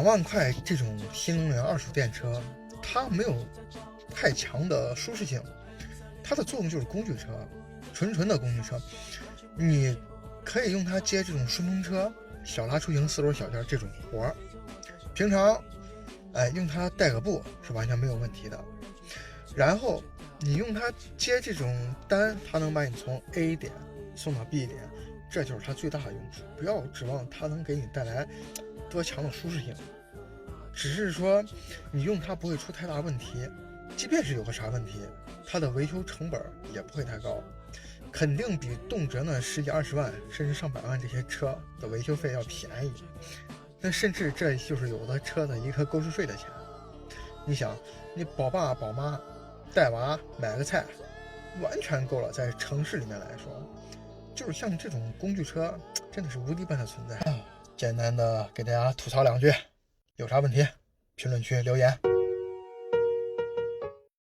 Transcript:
2万块这种新能源二手电车，它没有太强的舒适性，它的作用就是工具车，纯的工具车。你可以用它接这种顺风车、小拉出行、4轮小件这种活儿，平常用它带个步是完全没有问题的。然后你用它接这种单，它能把你从 A 点送到 B 点，这就是它最大的用处。不要指望它能给你带来多强的舒适性，只是说你用它不会出太大问题。即便是有个啥问题，它的维修成本也不会太高，肯定比动辄呢10几20万甚至上百万这些车的维修费要便宜。那甚至这就是有的车的一个购置税的钱。你想，你宝爸宝妈带娃买个菜，完全够了。在城市里面来说，就是像这种工具车真的是无敌般的存在。简单的给大家吐槽两句，有啥问题评论区留言。